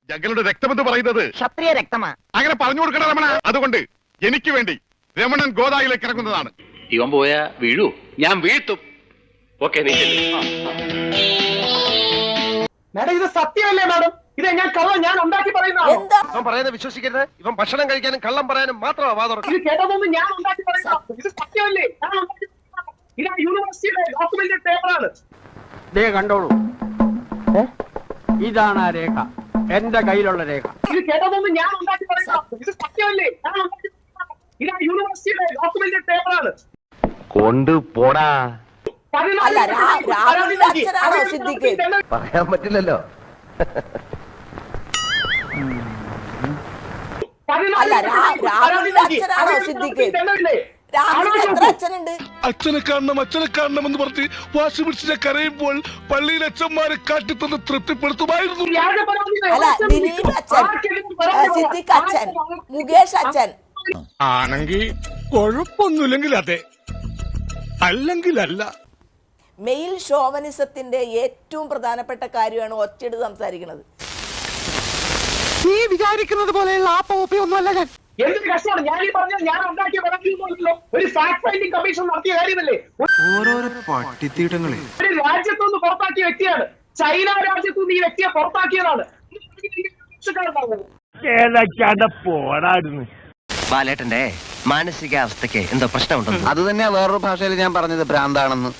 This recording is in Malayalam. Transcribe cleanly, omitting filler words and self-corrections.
ഞങ്ങളുടെ രക്തമെന്ന് പറയുന്നത് ക്ഷത്രിയ രക്തമാ. അങ്ങനെ പറഞ്ഞു കൊടുക്കണം രമണ. അതുകൊണ്ട് എനിക്ക് വേണ്ടി രമണൻ ഗോദായിലേക്ക് ഇറങ്ങുന്നതാണ്. ഇവൻ പോയാ വീഴൂ, ഞാൻ വീഴ്ത്തും. ഓക്കെ, മാഡം ഇത് സത്യമല്ലേ മാഡം? ഇത് ഞാൻ കള്ളം ഞാൻ ഉണ്ടാക്കി പറയുന്നതാണ്. ഇവൻ പറയുന്നത് വിശ്വസിക്കരുത്. ഇവൻ ഭക്ഷണം കഴിക്കാനും കള്ളം പറയാനും മാത്രമാണ് വാതുറക്കുന്നത്. ഇത് കേട്ടതൊന്നും ഞാൻ ഉണ്ടാക്കി പറയുന്നതാണ്. ഇത് സത്യമല്ലേ? ഞാൻ ഉണ്ടാക്കി പറയുന്നതാണ്. ഇത് യൂണിവേഴ്സിറ്റിയുടെ ഡോക്യുമെന്റഡ് പേപ്പറാണ്. കണ്ടോളൂ, ഇതാണ് ആ രേഖ, എന്റെ കയ്യിലുള്ള രേഖ. ഇത് കേട്ടതൊന്നും ഞാൻ ഉണ്ടാക്കി പറയുന്നതാണ്. ഇത് സത്യമല്ലേ? ഞാൻ ഉണ്ടാക്കി പറയുന്നതാണ്. ഇത് യൂണിവേഴ്സിറ്റിയുടെ ഡോക്യുമെന്റഡ് പേപ്പറാണ്. കൊണ്ടുപോടാ. പറയാൻ പറ്റില്ലല്ലോ. അച്ഛനെ കാണണം എന്ന് പറഞ്ഞ് വാശി പിടിച്ചിട്ട് കരയുമ്പോൾ പള്ളിയിൽ അച്ഛന്മാരെ കാട്ടിത്തന്ന് തൃപ്തിപ്പെടുത്തുമായിരുന്നു. മുകേഷ് അച്ഛൻ ആണെങ്കിൽ കുഴപ്പമൊന്നുമില്ലെങ്കിൽ അതെ, അല്ലെങ്കിൽ അല്ല. മെയിൽ ഷോവനിസത്തിന്റെ ഏറ്റവും പ്രധാനപ്പെട്ട കാര്യമാണ് ഒറ്റയെടുത്ത് സംസാരിക്കുന്നത്. നീ വിചാരിക്കുന്നത് പോലെയുള്ള ആ പോപ്പിയൊന്നുമല്ല ഞാൻ. എന്തൊരു കഷ്ടമാണ്. ഞാൻ ഈ പറഞ്ഞത് ഞാൻ ഉണ്ടാക്കിയ പരാതിയൊന്നുമല്ലോ. ഒരു ഫാക്ട് ഫൈൻഡിംഗ് കമ്മീഷൻ നടത്തിയ കാര്യമല്ലേ? ഓരോരോ പട്ടിത്തീട്ടങ്ങളെ ഒരു രാജ്യത്തുനിന്ന് പുറത്താക്കിയ വ്യക്തിയാണ്. ചൈന രാജ്യത്തുനിന്ന് ഈ വ്യക്തിയെ പുറത്താക്കിയതാണ്. ബാലേട്ടന്റെ മാനസികാവസ്ഥക്ക് എന്തോ പ്രശ്നമുണ്ടെന്ന്. അത് തന്നെയാ വേറൊരു ഭാഷയിൽ ഞാൻ പറഞ്ഞത് ഭ്രാന്താണെന്ന്.